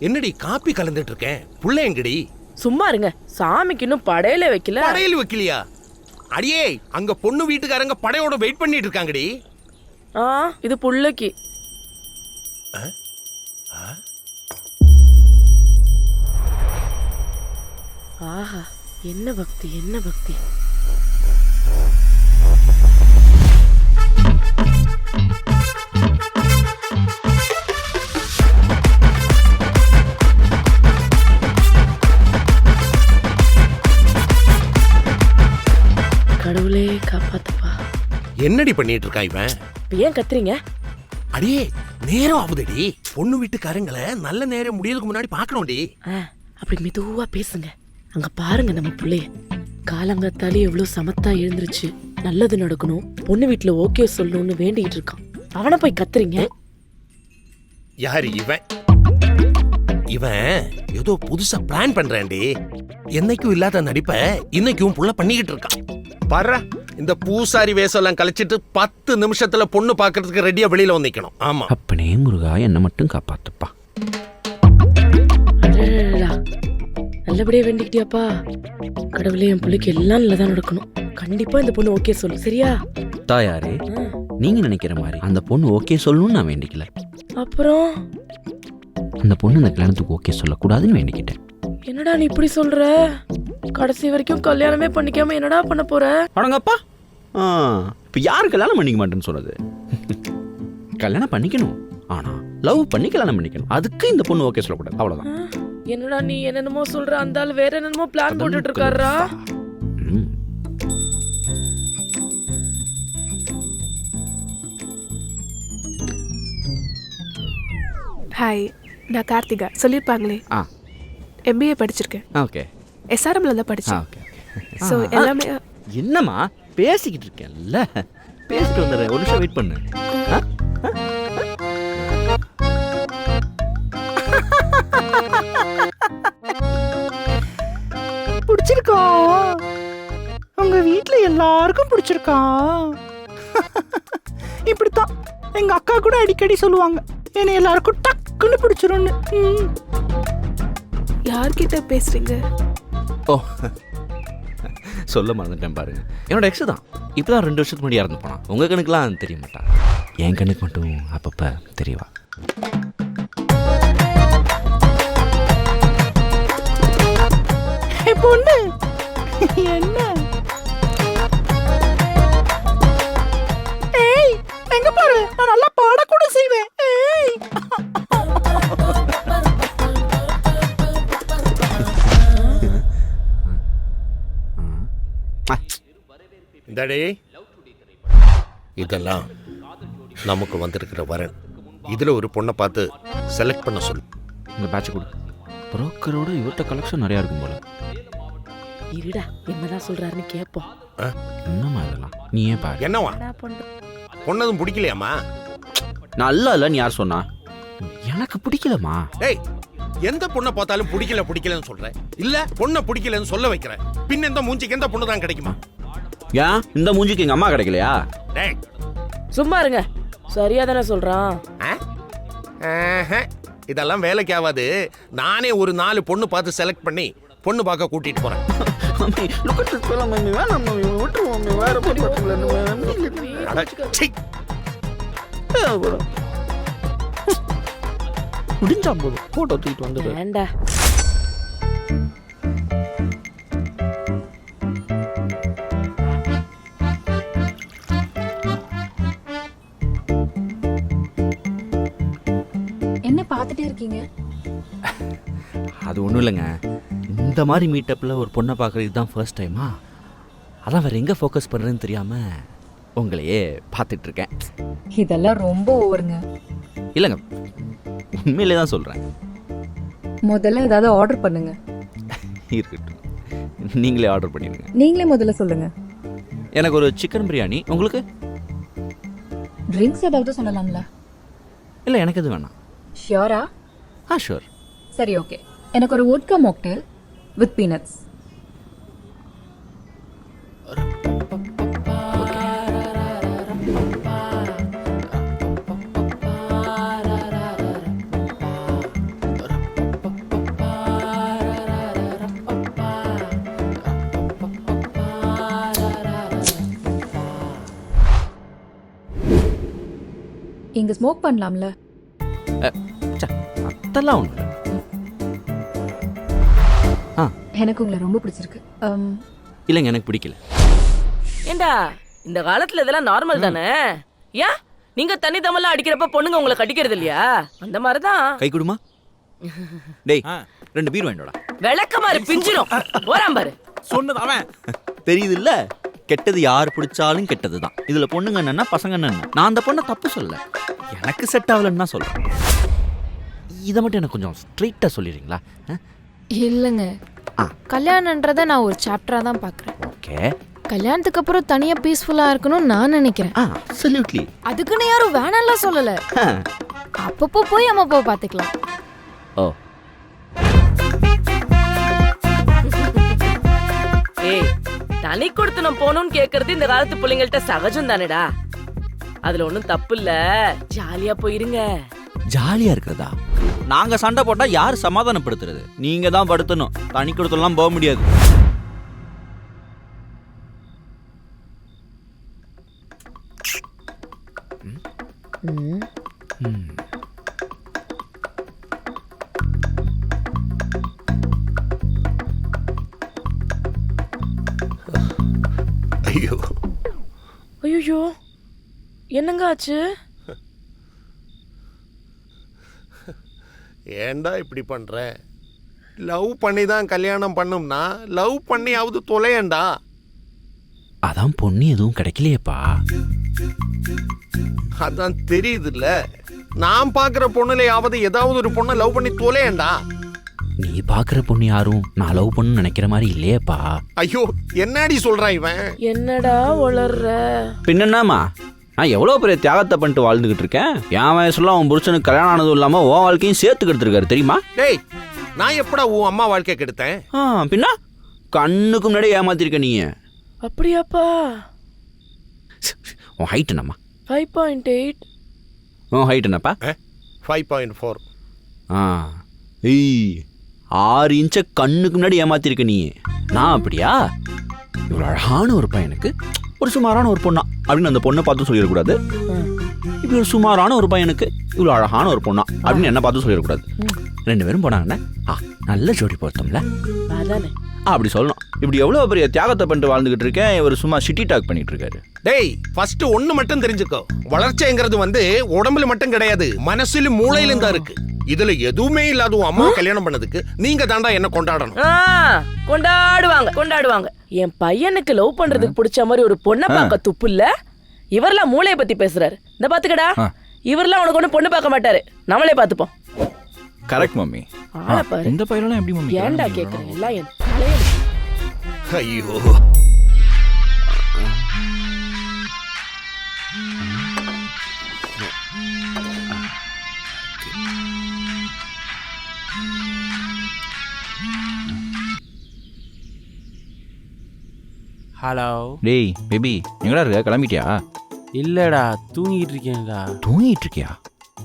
என்னடி காப்பி கலந்துட்டு இருக்கேன் புள்ள எங்கடி? சும்மா இருங்க, சாமிக்கு இன்னும் படையில வைக்கல. படையல் வைக்கலையா? அடியே, அங்க பொண்ணு வீட்டுக்காரங்க படையோட வெயிட் பண்ணிட்டு இருக்காங்கடி. இது புள்ளைக்கு. ஆஹா, என்ன பக்தி, என்ன பக்தி. கடவுளே காப்பாத்துப்பா. என்னடி பண்ணிட்டு இருக்கா இவன்? ஏன் கத்துறீங்க? அடியே, நேரம் ஆகுதுடி. பொண்ணு வீட்டுக்காரங்களை நல்ல நேரம் முடியறதுக்கு முன்னாடி பாக்கணும்டி. அப்படி மெதுவா பேசுங்க. அங்க பாருங்க நம்ம புள்ளைய. காலங்கத்தாலே எவ்வளவு சமத்தா எழுந்துருச்சு. நல்லது நடக்கணும், பொண்ணு வீட்டுல ஓகே சொல்லணும்னு வேண்டிட்டு இருக்கான். அவனை போய் கத்துறீங்க. யாரு இவன்? இவன் ஏதோ புதுசா பிளான் பண்றான்டி. என்னைக்கும் இல்லாத நடிப்ப இன்னைக்கும் புள்ள பண்ணிக்கிட்டு இருக்கான். பாரு, இந்த பூசாரி வேஷம் எல்லாம் கழிச்சிட்டு 10 நிமிஷத்துல பொண்ணு பாக்குறதுக்கு ரெடியா வெளியில வந்து நிக்கணும். ஆமா, அப்பனே முருகா, என்ன மட்டும் காப்பாத்துப்பா. நல்லபடியா வேண்டிக்கிட்டியாப்பா. கடவுளே, என் பிள்ளைக்கு எல்லாம் நல்லதா நடக்கணும். கண்டிப்பா இந்த பொண்ணு ஓகே சொல்லு, சரியா? தாயாரே, நீங்க நினைக்கிற மாதிரி அந்த பொண்ணு ஓகே சொல்லணும்னு நான் வேண்டிக்கல. அப்புறம் அந்த பொண்ணு இந்த கல்யாணத்துக்கு ஓகே சொல்லக்கூடாதுன்னு வேண்டிக்கிட்டேன். என்னடா நீ இப்படி சொல்ற? கடைசி வரைக்கும் கல்யாணமே பண்ணிக்காம என்னடா பண்ண போற? அடங்கப்பா, இப்ப யாரு கல்யாணம் பண்ணிக்க மாட்டேன்னு சொல்றது? கல்யாணம் பண்ணிக்கணும், ஆனா லவ் பண்ணி கல்யாணம் பண்ணிக்கணும். அதுக்கு இந்த பொண்ணு ஓகே சொல்லக்கூடாது, அவ்வளவுதான். என்னடா நீ என்னென்னமோ சொல்ற? அந்த ஆள் வேற என்னென்னமோ பிளான் போட்டுட்டு இருக்காரா? ஹாய், நான் கார்த்திகா. சொல்லியிருப்பாங்களே, MBA படிச்சிருக்கேன். ஓகே. SRMல தான் படிச்சேன். ஓகே. ஸோ எல்லாமே. என்னம்மா பேசிக்கிட்டு இருக்கேன்ல, பேசிட்டு வந்துடுறேன். ஒரு நிமிஷம் வெயிட் பண்ணு. பிடிச்சிருக்கா? உங்க வீட்டுல எல்லாருக்கும் பிடிச்சிருக்கா? இப்படித்தான் எங்க அக்கா கூட அடிக்கடி சொல்லுவாங்க, என்னை எல்லாருக்கும் டக்குன்னு பிடிச்சிரும்னு. யார்கிட்ட பேசுறீங்க? ஓ, சொல்ல மறந்துட்டேன் பாருங்க. என்னோட எக்ஸ் தான். இப்பதான் 2 வருஷத்துக்கு முன்னாடி இறந்து போனான். உங்க கணக்குலாம் தெரிய மாட்டா, என் கணக்கு மட்டும் அப்பப்ப தெரியவா. பொண்ணு என்ன? ஏய், எங்க பாரு, நான் நல்லா பாடக்கூட செய்வேன். ஏய், இந்தடே, இதெல்லாம் நமக்கு வந்திருக்கிற வரன். இதுல ஒரு பொண்ணை பார்த்து செலக்ட் பண்ண சொல்லு. இந்த பேட்ச் கொடு. புரோக்கரோட இவர்கிட்ட கலெக்ஷன் நிறையா இருக்கும் போல. இருடா, என்னதான் சொல்றாருன்னு கேட்போம். என்னம்மா இதெல்லாம்? நீ ஏன் பாரு. என்னவா பொண்ணதும் பிடிக்கலையாமா? நல்லா இல்லைன்னு யார் சொன்னா? எனக்கு பிடிக்கலமா. ஏய், எந்த பொண்ணை பார்த்தாலும் பிடிக்கல பிடிக்கலன்னு சொல்றேன். இல்ல பொண்ணை பிடிக்கலன்னு சொல்ல வைக்கிறேன். பின் எந்த மூஞ்சிக்கு எந்த பொண்ணு தான் கிடைக்குமா? ஏன் இந்த மூஞ்சிக்கு எங்க அம்மா கிடைக்கலையா? டேய், சும்மா இருங்க. சரியா தானே சொல்றான். இதெல்லாம் வேலைக்கு ஆகாது. நானே ஒரு 4 பொண்ணு பார்த்து செலக்ட் பண்ணி பொண்ணு பார்க்க கூட்டிட்டு போறேன். முடிஞ்சா போதும், போட்டோ தூக்கிட்டு வந்து வேண்டா. என்ன பார்த்துட்டே இருக்கீங்க? அது ஒன்றும் இல்லைங்க. இந்த மாதிரி மீட்டப்பில் ஒரு பொண்ணை பார்க்குறது இதுதான் ஃபர்ஸ்ட் டைமா. அதான் வேறு எங்கே ஃபோக்கஸ் பண்ணுறதுன்னு தெரியாமல் உங்களையே பார்த்துட்ருக்கேன். இதெல்லாம் ரொம்ப ஓவருங்க. இல்லைங்க, உண்மையிலே தான் சொல்கிறேன். முதல்ல ஏதாவது ஆர்டர் பண்ணுங்க. இருக்கட்டும், நீங்களே ஆர்டர் பண்ணிடுங்க. நீங்களே முதல்ல சொல்லுங்க. எனக்கு ஒரு சிக்கன் பிரியாணி. உங்களுக்கு? ட்ரிங்க்ஸ் ஏதாவது சொல்லலாம்ல? இல்லை, எனக்கு எது வேணாம். ஷியோரா? ஷூர். சரி, ஓகே. எனக்கு ஒரு வோட்கா மாக்டெயில் வித் பீனட்ஸ். இங்க ஸ்மோக் பண்ணலாம்ல? அதெல்லாம் ஒன்று இல்லை. எனக்கு உங்களை ரொம்ப பிடிச்சிருக்கு. இல்லைங்க, எனக்கு பிடிக்கல. ஏண்டா இந்த காலத்துல இதெல்லாம் நார்மல் தானே? ஏன் நீங்க தண்ணி தமெல்லாம் அடிக்கிறப்ப பொண்ணுங்க உங்களை கடிக்கிறது இல்லையா? அந்த மாதிரிதான். கை கொடுமா. டேய், 2 பீர் வாங்கிடா. விளக்கமாறு பிஞ்சிரும். போறான் பாரு. சொன்னது அவன். தெரியுது இல்ல, கெட்டது யார் பிடிச்சாலும் கெட்டது தான். இதுல பொண்ணுங்க என்னன்னா பசங்க என்ன. நான் அந்த பொண்ணை தப்பு சொல்ல, எனக்கு செட் ஆகலன்னு தான் சொல்றேன். இதை மட்டும் எனக்கு கொஞ்சம் ஸ்ட்ரெயிட்டா சொல்லிடுறீங்களா? இல்லைங்க, கல்யாணன்றதை நான் ஒரு சாப்டரா தான் பார்க்குறேன். ஓகே. கல்யாணத்துக்கு அப்புறம் தனியா பீஸ்ஃபுல்லா இருக்கணும்னு நான் நினைக்கிறேன். அப்சல்யூட்லி. அதுக்குன்னு யாரும் வேணாம்லாம் சொல்லல. அப்பப்போ போய் அம்மா அப்பாவை பார்த்துக்கலாம். ஓ. ஏய், தனி கொடுத்தனம் போகணும்னு கேக்குறது இந்த காலத்து பிள்ளைங்கள்ட்ட சகஜம் தானேடா. அதுல ஒண்ணும் தப்பு இல்ல. ஜாலியா போயிருங்க. ஜாலியா இருக்கிறதா? நாங்க சண்டை போட்டா யார் சமாதானப்படுத்துறது? நீங்க தான் படுத்தணும். தனி கொடுத்தலாம் போக முடியாது. ஐயோ ஐயோ, என்னங்க ஆச்சு? ஏன்டா இப்படி பண்ற? லவ் பண்ணி தான் கல்யாணம் பண்ணும்னா லவ் பண்ணியாவது தொலையண்டா. அதான் பொண்ணு எதுவும் கிடைக்கலையேப்பா. அதான் தெரியுதுல்ல, நான் பாக்குற பொண்ணுலையாவது ஏதாவது ஒரு பொண்ணை லவ் பண்ணி தொலையண்டா. நீ பாக்குற பொண்ணு யாரும் நான் லவ் பண்ணு நினைக்கிற மாதிரி இல்லையேப்பா. ஐயோ, என்னடி சொல்றான் இவன்? என்னடா வளர்ற? பின்னம்மா, நான் எவ்வளோ பெரிய தியாகத்தை பண்ணிட்டு வாழ்ந்துகிட்டு இருக்கேன். என் வயசுல அவன் புருஷனுக்கு கல்யாணம் ஆனதும் இல்லாம உன் வாழ்க்கையும் சேர்த்து கெடுத்துருக்காரு தெரியுமா? டேய், நான் எப்படா உன் அம்மா வாழ்க்கை கெடுத்தேன்? பின்ன கண்ணுக்கு முன்னாடி ஏமாத்திருக்க நீ. அப்படியாப்பா? உன் ஹைட் என்னம்மா? 5.8. உன் ஹைட் என்னப்பா? 5.4. ஏய், 6 இன்ச்சை கண்ணுக்கு முன்னாடி ஏமாத்திருக்க நீ. நான் அப்படியா? இவ்வளோ அழகான ஒரு பையனுக்கு ஒரு சுமாரான ஒரு பொண்ணா அப்படின்னு அந்த பொண்ணை பார்த்து சொல்லிடக்கூடாது. இப்படி ஒரு சுமாரான ஒரு பையனுக்கு இவ்வளோ அழகான ஒரு பொண்ணா அப்படின்னு என்ன பார்த்து சொல்லிடக்கூடாது. 2 பேரும் போனாங்கன்னா நல்ல ஜோடி பொருத்தம்ல அதானே அப்படி சொல்லணும். இப்படி எவ்வளோ பெரிய தியாகத்தை பண்ணிட்டு வாழ்ந்துகிட்டு இருக்கேன். இவர் சும்மா சிட்டி டாக் பண்ணிட்டு இருக்காரு. டேய், ஃபர்ஸ்ட் ஒண்ணு மட்டும் தெரிஞ்சுக்கோ. வளர்ச்சிங்கிறது உடம்புல மட்டும் கிடையாது, மனசுல மூளையிலும் தான் இருக்கு. இதுல எதுவுமே இல்லாத உன் அம்மா கல்யாணம் பண்ணதுக்கு நீங்க தாண்டா என்ன கொண்டாடணும். கொண்டாடுவாங்க. என் பையனுக்கு லவ் பண்றதுக்கு பிடிச்ச மாதிரி ஒரு பொண்ணை பார்க்க துப்பு இல்ல. இவரெல்லாம் மூளைய பத்தி பேசுறாரு. இந்த பாத்துக்கடா, இவரெல்லாம் உனக்கு ஒண்ணு பொண்ணு பார்க்க மாட்டாரு. நம்மளே பாத்துப்போம். Correct mummy. இந்த பையனெல்லாம் எப்படி மம்மி? ஏன்டா கேக்குறேன்? எல்லாம் என் தலையில. ஐயோ, ஹலோ. டேய் பேபி, எங்கடா இருக்க? கிளம்பிட்டியா? இல்லடா, தூங்கிட்டு இருக்கேன்டா. தூங்கிட்டு இருக்கியா?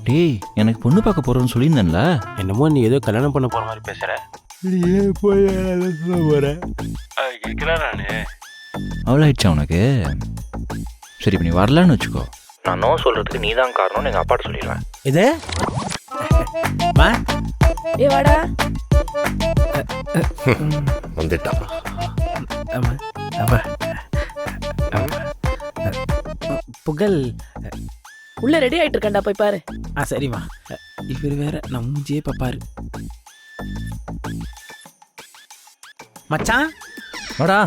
டேய், எனக்கு பொண்ணு பார்க்க போறேன்னு சொல்லியிருந்தேன்ல. என்னமோ நீ ஏதோ கல்யாணம் பண்ண போற மாதிரி பேசுற. அவ்வளோ ஆயிடுச்சா உனக்கு? சரி, இப்போ நீ வரலன்னு வச்சுக்கோ, நான் நோ சொல்றதுக்கு நீ தான் காரணம்னு எங்கள் அப்பாட்ட சொல்லிடுவேன். இது ஏ வாடா. வந்துட்டா. புகழ் உள்ள ரெடி ஆயிட்டு இருக்கேன்டா, போய் பாரு. சரிம்மா. இவர் வேற நம்ம மூஞ்சியே பாப்பாரு. மச்சான் வாடா.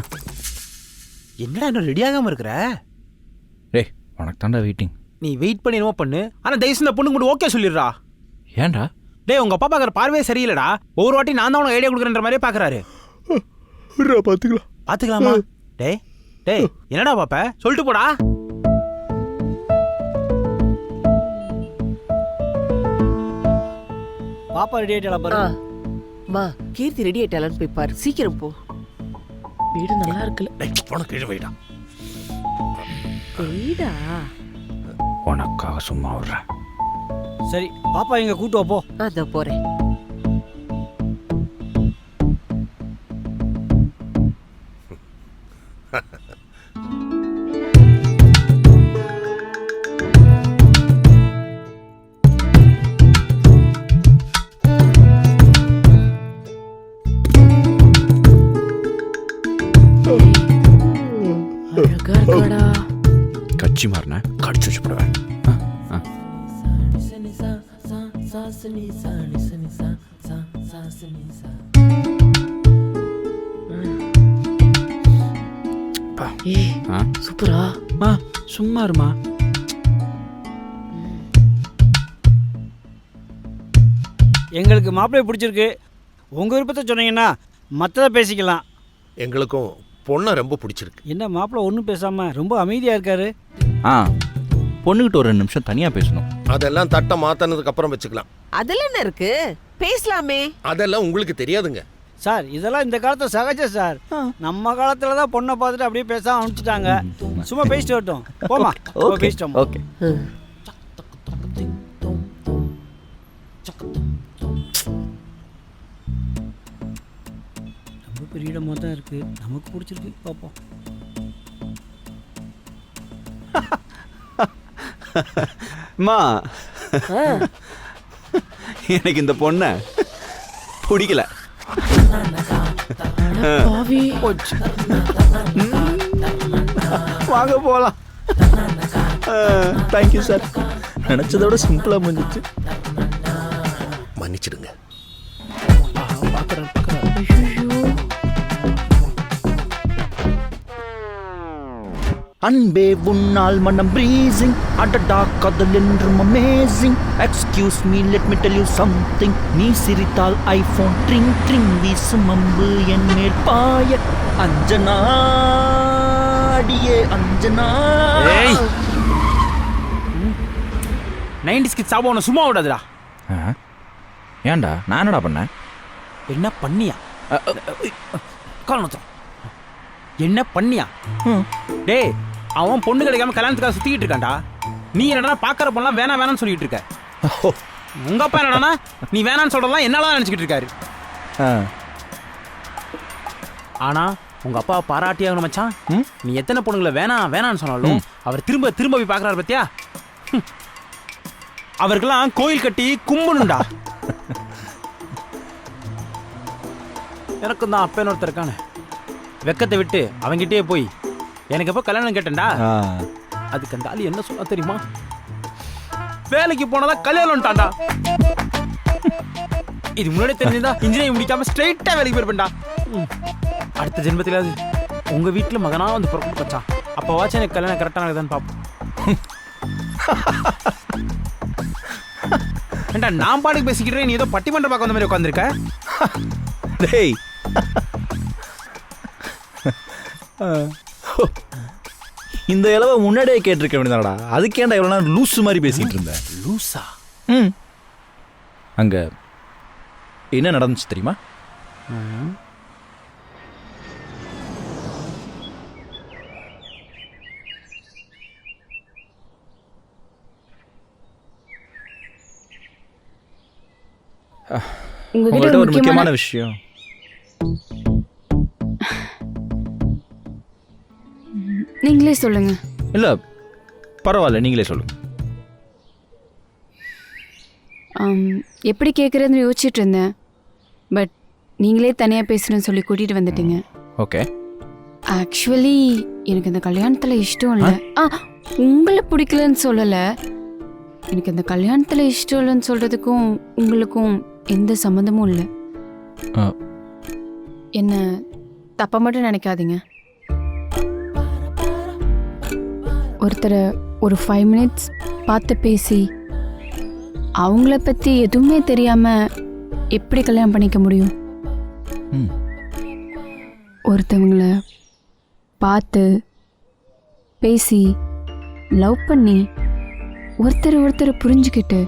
என்னடா இன்னும் ரெடி ஆகாம இருக்கிற? டேய், உனக்கு தாண்டா வெயிட்டிங். நீ வெயிட் பண்ணி என்னமோ பண்ணு. ஆனா தயவுசு இந்த பொண்ணு மட்டும் ஓகே சொல்லிடுறா. ஏன்டா? டேய், உங்க அப்பா பாக்குற பார்வையே சரியில்லடா. ஒவ்வொரு வாட்டி நான் தான் உனக்கு ஐடியா கொடுக்குறேன்ற மாதிரியே பாக்குறாரு. பாத்துக்கலாம். பாத்துக்கலாமா? டேய் டேய் என்னடா பாப்ப, சொல்லிட்டு போடா. பாப்பா ரெடி ஆயிட்டா பாரு. மா கீர்த்தி ரெடி ஆயிட்டாளான்னு போய் பாரு, சீக்கிரம் போ. வீடு நல்லா இருக்குல்ல? டேய், போன கீழே வைடா. வீடா? உனக்காக சும்மா விடுறேன். சரி பாப்பா இங்க கூட்டு வா போ. அதோ போறேன். அழகா இருக்காடா. கட்சி மாறின கடிச்சு வச்சு போடுவேன். ஏய் சூப்பரா. சும்மா இருமா. எங்களுக்கு மாப்பிள்ளைய பிடிச்சிருக்கு. உங்க விருப்பத்தை சொன்னீங்கன்னா மற்றதை பேசிக்கலாம். எங்களுக்கும் பொண்ணை ரொம்ப பிடிச்சிருக்கு. என்ன மாப்பிள்ளை ஒன்றும் பேசாம ரொம்ப அமைதியா இருக்காரு. பொண்ணுகிட்ட ஒரு 2 நிமிஷம் தனியா பேசணும். அதெல்லாம் தட்டை மாத்தினதுக்கு அப்புறம் வச்சுக்கலாம். அதுல என்ன இருக்கு, பேசலாமே. அதெல்லாம் உங்களுக்கு தெரியாதுங்க. சார் இதெல்லாம் இந்த காலத்துல சகஜம் சார். நம்ம காலத்துல தான் பொண்ணை பார்த்துட்டு அப்படியே பேசாம அனுப்பிச்சிட்டாங்க. சும்மா பேசிட்டு வரட்டும். போமா பேசிட்டோம். ஓகே. ரொம்ப பெரிய இடமா தான் இருக்கு. நமக்கு பிடிச்சிருக்கு, பார்ப்போம். அம்மா எனக்கு இந்த பொண்ணை பிடிக்கல. பாவி. வாங்க போலாம். Thank you sir. நினைச்சதோட சிம்பிளா முடிஞ்சிச்சு. மன்னிச்சிடுங்க. அன்பே உன்னால் மனம் பிரீசிங், அடடா காதல் என்றும் amazing. Excuse me let me tell you something. நீ சிரித்தால் ஐபோன் ட்ரிங் ட்ரிங் வீசும் அம்பு என் மேல் பாய. அஞ்சனா அடியே அஞ்சனா. 90s கிட்ஸ் சாபம் சும்மா விடாதுடா. ஏன்டா நான் என்னடா பண்ணேன்? என்ன பண்ணியா? காரணம் என்ன பண்ணியா? டேய் அவன் பொண்ணு கிடைக்காம கல்யாணத்துக்காக சுத்திக்கிட்டு இருக்கான்டா. நீ என்னடா பாக்குற பொண்ணலாம் வேணாம் வேணாம்னு சொல்லிட்டு இருக்க. உங்க அப்பா என்னடா நீ வேணான்னு சொல்றதெல்லாம் என்னலாம் நினைச்சுக்கிட்டு இருக்காரு. ஆனா உங்க அப்பா பாராட்டியாகணும் மச்சான். நீ எத்தனை பொண்ணுங்களை வேணாம் வேணான்னு சொன்னாலும் அவர் திரும்ப திரும்ப போய் பாக்குறாரு பத்தியா? அவருக்கெல்லாம் கோயில் கட்டி கும்பணும்டா. எனக்கும் தான் அப்பேன்னு ஒருத்தர் இருக்கானே. வெக்கத்தை விட்டு அவங்கிட்டே போய் எனக்கு எப்போ கல்யாணம் கேட்டேன்டா. அதுக்கு அந்த ஆளு என்ன சொன்னா தெரியுமா? வேலைக்கு போனதா கல்யாணம்ட்டான்டா. இது முன்னாடி தெரிஞ்சிருந்தா இன்ஜினியரிங் முடிக்காம ஸ்ட்ரெயிட்டா வேலைக்கு போயிருப்பேன்டா. அடுத்த ஜென்மத்திலாவது உங்க வீட்டுல மகனா வந்து பிறக்கும் பச்சான். அப்பவாச்சும் எனக்கு கல்யாணம் கரெக்டா நடக்குதான்னு பார்ப்போம். ஏண்டா நான் பாட்டுக்கு பேசிக்கிட்டே நீ ஏதோ பட்டிமன்றம் பார்க்க வந்த மாதிரி உட்காந்துருக்க. டேய் இந்த இளவ முன்னாடியே கேட்டிருக்க வேண்டியதாடா. அதுக்கேண்டா எவ்வளோ நேரம் லூஸ் மாதிரி பேசிட்டு இருந்தேன். லூசா? அங்க என்ன நடந்துச்சு தெரியுமா? உங்ககிட்ட ஒரு முக்கியமான விஷயம். நீங்களே சொல்லுங்க. இல்ல பரவாயில்ல, நீங்களே சொல்லுங்க. எப்படி கேட்குறதுன்னு யோசிச்சுட்டு இருந்தேன். பட் நீங்களே தனியாக பேசுகிறேன்னு சொல்லி கூட்டிகிட்டு வந்துட்டீங்க. ஓகே. ஆக்சுவலி எனக்கு இந்த கல்யாணத்தில் இஷ்டம் இல்லை. உங்களை பிடிக்கலன்னு சொல்லலை. எனக்கு இந்த கல்யாணத்தில் இஷ்டம் இல்லைன்னு சொல்கிறதுக்கும் உங்களுக்கும் எந்த சம்மந்தமும் இல்லை. என்ன தப்பாக மட்டும் நினைக்காதீங்க. ஒருத்தரை ஒரு 5 minutes பார்த்து பேசி அவங்கள பற்றி எதுவுமே தெரியாமல் எப்படி கல்யாணம் பண்ணிக்க முடியும்? ஒருத்தவங்கள பார்த்து பேசி லவ் பண்ணி ஒருத்தர் புரிஞ்சுக்கிட்டு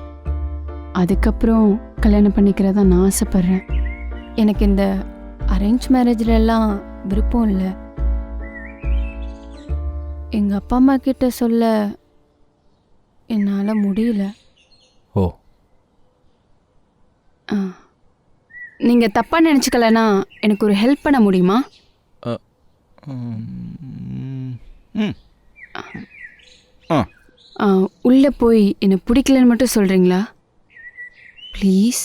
அதுக்கப்புறம் கல்யாணம் பண்ணிக்கிறதா நான் ஆசைப்பட்றேன். எனக்கு இந்த அரேஞ்ச் மேரேஜ்லலாம் விருப்பம் இல்லை. எங்கள் அப்பா அம்மா கிட்ட சொல்ல என்னால் முடியல. ஓ நீங்கள் தப்பாக நினச்சிக்கலனா எனக்கு ஒரு ஹெல்ப் பண்ண முடியுமா? உள்ளே போய் என்னை பிடிக்கலன்னு மட்டும் சொல்கிறீங்களா ப்ளீஸ்?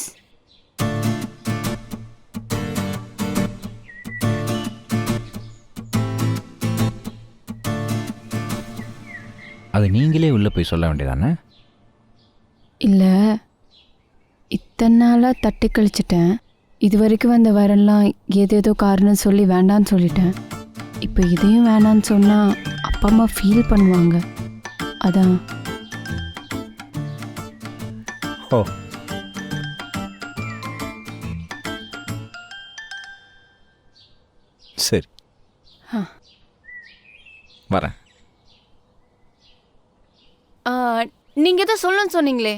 அது நீங்களே உள்ளே போய் சொல்ல வேண்டியதானே? இல்லை, இத்தனை நாளாக தட்டி கழிச்சிட்டேன். இது வரைக்கும் வந்த வரலாம் ஏதேதோ காரணம் சொல்லி வேண்டான்னு சொல்லிட்டேன். இப்போ இதையும் வேணான்னு சொன்னால் அப்பா அம்மா ஃபீல் பண்ணுவாங்க. அதான். ஓ சரி வரேன். நீங்கள் எதோ சொல்லணும்னு சொன்னீங்களே.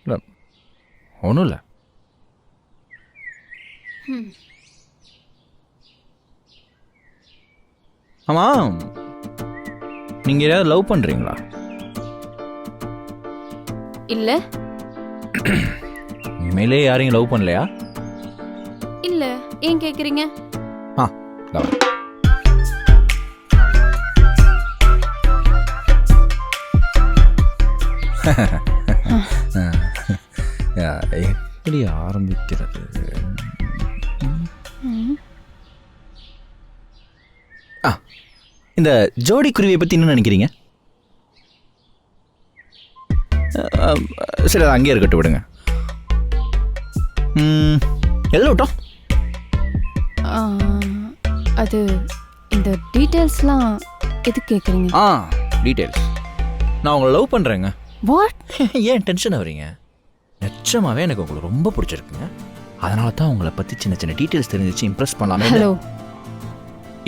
இல்லை ஒன்றும் இல்லை. ஆமாம், நீங்கள் யாராவது லவ் பண்ணுறீங்களா? இல்லை. உண்மையிலே யாரையும் லவ் பண்ணலையா? இல்லை, ஏன் கேட்குறீங்க? ஆ லவ். எப்படி ஆரம்பிக்கிறது? இந்த ஜோடி குருவியை பற்றி என்ன நினைக்கிறீங்க? சரி, அது அங்கேயே இருக்கட்டும், விடுங்க. எதில் விட்டோம்? அது இந்த டீட்டெயில்ஸ்லாம் எது கேட்குறீங்க? டீட்டெயில்ஸ். நான் உங்களை லவ் பண்ணுறேங்க. வாட்? ஏன் டென்ஷன் ஆகுறீங்க? நிச்சயமாகவே எனக்கு உங்களை ரொம்ப பிடிச்சிருக்குங்க. அதனால தான் உங்களை பற்றி சின்ன சின்ன டீட்டெயில்ஸ் தெரிஞ்சிச்சு இம்ப்ரெஸ் பண்ணலாமே. ஹலோ,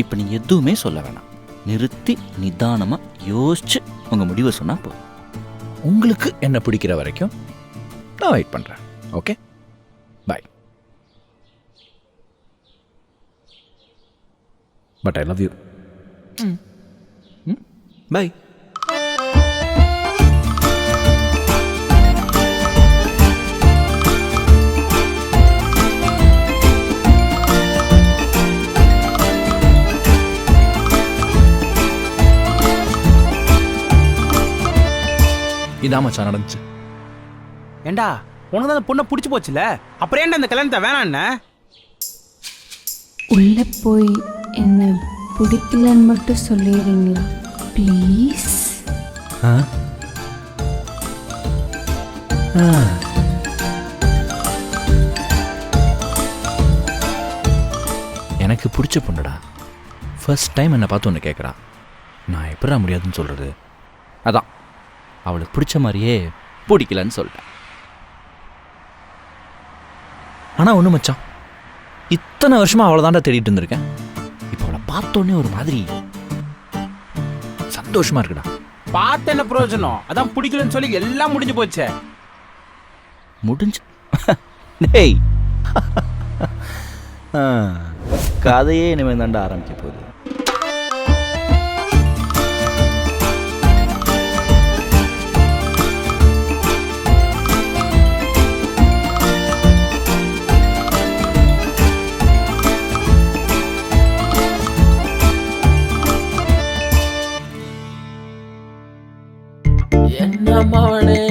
இப்போ நீங்கள் எதுவுமே சொல்ல வேணாம். நிறுத்தி நிதானமாக யோசிச்சு உங்கள் முடிவை சொன்னால் போதும். உங்களுக்கு என்ன பிடிக்கிற வரைக்கும் நான் வெயிட் பண்ணுறேன். Okay, bye. But I love you. Bye. இதான் மச்சான் நடந்துச்சு. ஏண்டா உனக்கு தான் அந்த பொண்ணை பிடிச்சி போச்சுல, அப்புறம் ஏன்டா இந்த கல்யாணத்தை வேணான்னு? உள்ளே போய் என்ன பிடிக்கலன்னு மட்டும் சொல்லிடுறீங்களா ப்ளீஸ்? எனக்கு பிடிச்ச பொண்ணுடா. ஃபர்ஸ்ட் டைம் என்னை பார்த்து ஒன்று கேட்குறா. நான் எப்படா முடியாதுன்னு சொல்கிறது? அதான் அவளுக்கு பிடிச்ச மாதிரியே பிடிக்கலன்னு சொல்லிட்டேன். ஆனால் ஒன்று மச்சான், இத்தனை வருஷமாக அவளை தாண்டா தேடிட்டு இருந்திருக்கேன். இப்போ அவளை பார்த்தோன்னே ஒரு மாதிரி சந்தோஷமா இருக்குடா. பார்த்து என்ன பிரயோஜனம்? அதான் பிடிக்கலன்னு சொல்லி எல்லாம் முடிஞ்சு போச்சே. முடிஞ்சு டேய் கதையே இனிமேல் தாண்டா ஆரம்பிக்க போகுது. என்ன மவனே